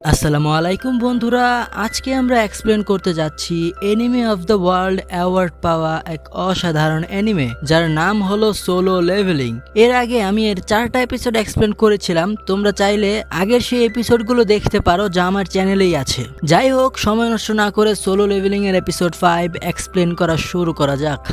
আসসালামু আলাইকুম বন্ধুরা, আজকে আমরা এক্সপ্লেন করতে যাচ্ছি anime of the world award পাওয়া এক অসাধারণ এনিমে যার নাম হলো সোলো লেভেলিং। এর আগে আমি এর 4টা এপিসোড এক্সপ্লেন করেছিলাম, তোমরা চাইলে আগের সেই এপিসোডগুলো দেখতে পারো যা আমার চ্যানেলেই আছে। যাই হোক, সময় নষ্ট না করে সোলো লেভেলিং এর এপিসোড 5 এক্সপ্লেন করা শুরু করা যাক।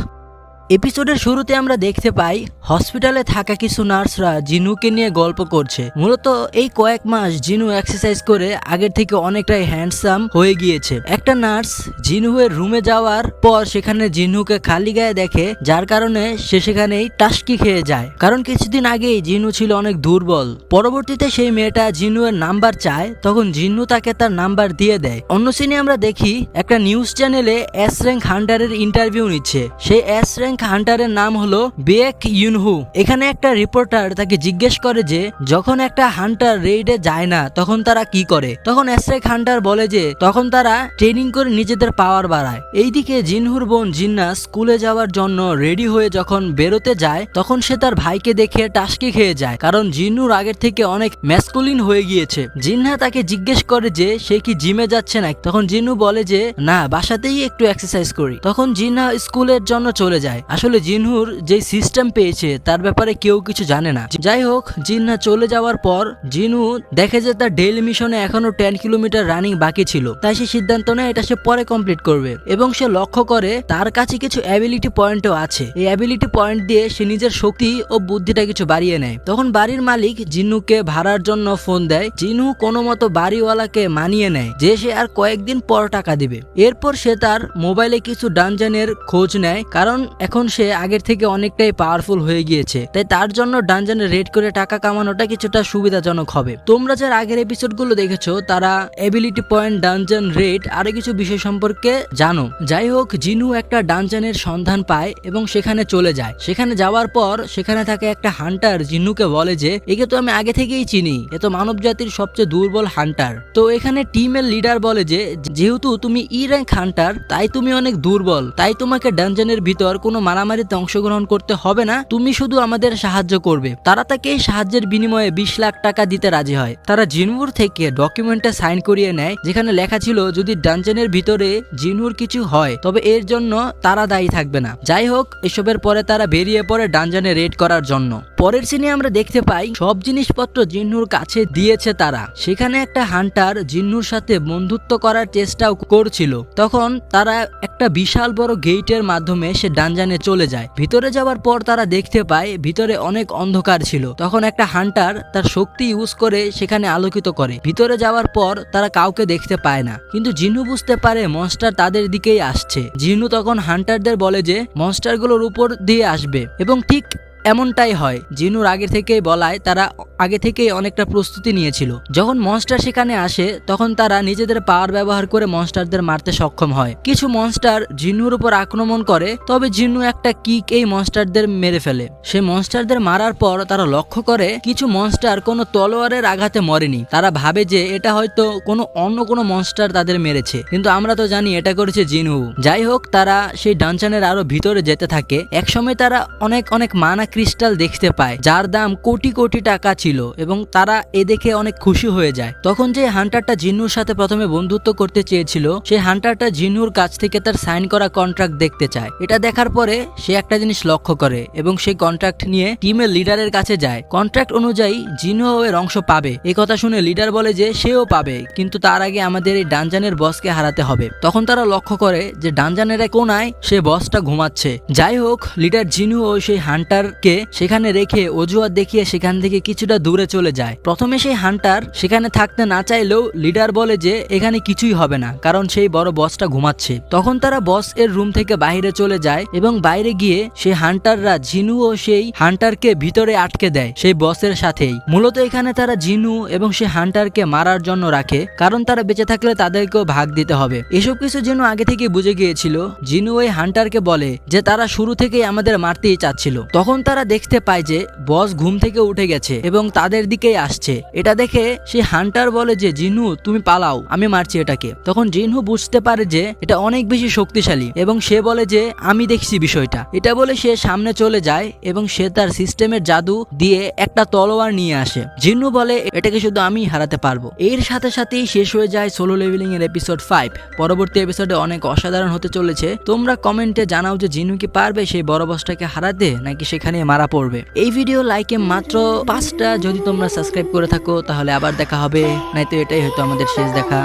এপিসোডের শুরুতে আমরা দেখতে পাই হসপিটালে থাকা কিছু নার্সরা জিনুকে নিয়ে গল্প করছে। মূলত এই কয়েক মাস জিনু এক্সারসাইজ করে আগের থেকে অনেকটাই হ্যান্ডসাম হয়ে গিয়েছে। একটা নার্স জিনুয়ের রুমে যাওয়ার পর সেখানে জিনুকে খালি গায়ে দেখে, যার কারণে সে সেখানেই টাস্কি খেয়ে যায়, কারণ কিছুদিন আগেই জিনু ছিল অনেক দুর্বল। পরবর্তীতে সেই মেয়েটা জিনুয়ের নাম্বার চায়, তখন জিনু তাকে তার নাম্বার দিয়ে দেয়। অন্য সিনে আমরা দেখি একটা নিউজ চ্যানেলে এস র্যাঙ্ক হান্টারের ইন্টারভিউ নিচ্ছে। সেই এস র্যাঙ্ক হান্টারের নাম হলো বেক ইউনহু। এখানে একটা রিপোর্টার তাকে জিজ্ঞেস করে যে যখন একটা হান্টার রেইডে যায় না তখন তারা কি করে। তখন এস র্যাঙ্ক হান্টার বলে যে তখন তারা ট্রেনিং করে নিজেদের পাওয়ার বাড়ায়। এইদিকে জিনহুর বোন জিন্না স্কুলে যাওয়ার জন্য রেডি হয়ে যখন বেরোতে যায় তখন সে তার ভাইকে দেখে টাস্কি খেয়ে যায়, কারণ জিন্নুর আগের থেকে অনেক ম্যাসকুলিন হয়ে গিয়েছে। জিন্না তাকে জিজ্ঞেস করে যে সে কি জিমে যাচ্ছে না, তখন জিন্নু বলে যে না, বাসাতেই একটু এক্সারসাইজ করি। তখন জিন্না স্কুলের জন্য চলে যায়। আসলে জিনহুর যে সিস্টেম পেয়েছে তার ব্যাপারে কেউ কিছু জানে না। যাই হোক, জিন্না চলে যাওয়ার পর জিনু দেখে যে তার ডেইলি মিশনে এখনো 10 কিলোমিটার রানিং বাকি ছিল, তাই সে সিদ্ধান্ত নেয় এটা সে পরে কমপ্লিট করবে। এবং সে লক্ষ্য করে তার কাছে কিছু অ্যাবিলিটি পয়েন্টও আছে। এই অ্যাবিলিটি পয়েন্ট দিয়ে সে নিজের শক্তি ও বুদ্ধিটা কিছু বাড়িয়ে নেয়। তখন বাড়ির মালিক জিনুকে ভাড়ার জন্য ফোন দেয়। জিনু কোনো মতো বাড়িওয়ালাকে মানিয়ে নেয় যে সে আর কয়েকদিন পর টাকা দিবে। এরপর সে তার মোবাইলে কিছু ডানজনের খোঁজ নেয়, কারণ এখন সে আগের থেকে অনেকটাই পাওয়ারফুল হয়ে গিয়েছে, তাই তার জন্য ডানজনে রেড করে টাকা কামানোটা কিছুটা সুবিধাজনক হবে। তোমরা যারা আগের এপিসোডগুলো দেখেছো তারা এবিলিটি পয়েন্ট, ডানজন রেড আরো কিছু বিষয় সম্পর্কে জানো। যাই হোক, জিনু একটা ডানজনের সন্ধান পায় এবং সেখানে চলে যায়। সেখানে যাওয়ার পর সেখানে থাকে একটা হান্টার জিনুকে বলে যে একে তো আমি আগে থেকেই চিনি, এ তো মানব জাতির সবচেয়ে দুর্বল হান্টার। তো এখানে টিমের লিডার বলে যে যেহেতু তুমি ই র্যাঙ্ক হান্টার তাই তুমি অনেক দুর্বল, তাই তোমাকে ডানজনের ভিতর কোনো মারামারিতে অংশগ্রহণ করতে হবে না, তুমি শুধু আমাদের সাহায্য করবে। তারা তাকে এই সাহায্যের বিনিময়ে 20 লাখ টাকা দিতে রাজি হয়। তারা জিনুর থেকে ডকুমেন্টে সাইন করিয়ে নেয় যেখানে লেখা ছিল যদি ডানজনের ভিতরে জিনুর কিছু হয় তবে এর জন্য তারা দায়ী থাকবে না। যাই হোক, এসবের পরে তারা বেরিয়ে পড়ে ডানজনে রেড করার জন্য। পরের সিনে আমরা দেখতে পাই সব জিনিসপত্র জিন্নুর কাছে দিয়েছে তারা। সেখানে একটা হান্টার জিন্নুর সাথে বন্ধুত্ব করার চেষ্টাও করছিল। তখন তারা একটা বিশাল বড় গেটের মাধ্যমে সে ডানজনে চলে যায়। ভিতরে যাওয়ার পর তারা দেখতে পায় ভিতরে অনেক অন্ধকার ছিল। তখন একটা হান্টার তার শক্তি ইউজ করে সেখানে আলোকিত করে। ভিতরে যাওয়ার পর তারা কাউকে দেখতে পায় না, কিন্তু জিন্নু বুঝতে পারে মনস্টার তাদের দিকেই আসছে। জিন্নু তখন হান্টারদের বলে যে মনস্টারগুলোর উপর দিয়ে আসবে, এবং ঠিক এমনটাই হয়। জিনুর আগে থেকেই বলায় তারা আগে থেকেই অনেকটা প্রস্তুতি নিয়েছিল। যখন মনস্টার সেখানে আসে তখন তারা নিজেদের পাওয়ার ব্যবহার করে মনস্টারদের মারতে সক্ষম হয়। কিছু মনস্টার জিন্নুর উপর আক্রমণ করে, তবে জিন্নু একটা কিক এই মনস্টারদের মেরে ফেলে। সে মনস্টারদের মারার পর তারা লক্ষ্য করে কিছু মনস্টার কোনো তলোয়ারের আঘাতে মরেনি। তারা ভাবে যে এটা হয়তো অন্য কোনো মনস্টার তাদের মেরেছে, কিন্তু আমরা তো জানি এটা করেছে জিনু। যাই হোক, তারা সেই ডানজনের আরো ভিতরে যেতে থাকে। একসময় তারা অনেক মানা ক্রিস্টাল দেখতে পায় যার দাম কোটি কোটি টাকা ছিল, এবং তারা এ দেখে অনেক খুশি হয়ে যায়। তখন যে হান্টারটা জিন্নুর সাথে প্রথমে বন্ধুত্ব করতে চেয়েছিল সেই হান্টারটা জিন্নুর কাছ থেকে তার সাইন করা কন্ট্রাক্ট দেখতে চায়। এটা দেখার পরে সে একটা জিনিস লক্ষ্য করে এবং সেই কন্ট্রাক্ট নিয়ে টিমের লিডারের কাছে যায়। কন্ট্রাক্ট অনুযায়ী জিনু এর অংশ পাবে। এই কথা শুনে লিডার বলে যে সেও পাবে, কিন্তু তার আগে আমাদের এই ডানজনের বসকে হারাতে হবে। তখন তারা লক্ষ্য করে যে ডানজনের এক কোনায় সে বসটা ঘুমাচ্ছে। যাই হোক, লিডার জিনু ও সেই হান্টারকে সেখানে রেখে অজুহাত দেখিয়ে সেখান থেকে কিছুটা দূরে চলে যায়। প্রথমে সেই হান্টার সেখানে থাকতে না চাইলেও লিডার বলে যে এখানে কিছুই হবে না, কারণ সেই বড় বসটা ঘুমাচ্ছে। তখন তারা বস এর রুম থেকে বাইরে চলে যায় এবং বাইরে গিয়ে সেই হান্টাররা জিনু ও সেই হান্টারকে ভিতরে আটকে দেয় সেই বসের সাথেই। মূলত এখানে তারা জিনু এবং সেই হান্টারকে মারার জন্য রাখে, কারণ তারা বেঁচে থাকলে তাদেরকেও ভাগ দিতে হবে। এসব কিছু জিনু আগে থেকে বুঝে গিয়েছিল। জিনু ওই হান্টারকে বলে যে তারা শুরু থেকেই আমাদের মারতেই চাচ্ছিল। তখন তারা দেখতে পায় যে বস ঘুম থেকে উঠে গেছে এবং তাদের দিকেই আসছে। এটা দেখে সে হান্টার বলে যে জিনহু তুমি পালাও, আমি মারছি এটাকে। তখন জিনহু বুঝতে পারে যে এটা অনেক বেশি শক্তিশালী এবং সে বলে যে আমি দেখছি বিষয়টা। এটা বলে সে সামনে চলে যায় এবং সে তার সিস্টেমের জাদু দিয়ে একটা তলোয়ার নিয়ে আসে। জিনহু বলে এটাকে শুধু আমি হারাতে পারবো। এর সাথে সাথেই শেষ হয়ে যায় সোলো লেভেলিং এর এপিসোড 5। পরবর্তী এপিসোডে অনেক অসাধারণ হতে চলেছে। তোমরা কমেন্টে জানাও যে জিনহু কি পারবে সেই বড় বসটাকে হারাতে নাকি সেখানে মারা পড়বে। এই ভিডিও লাইকে মাত্র 5টা, যদি তোমরা সাবস্ক্রাইব করে থাকো তাহলে আবার দেখা হবে, নয়তো এটাই হয়তো আমাদের শেষ দেখা।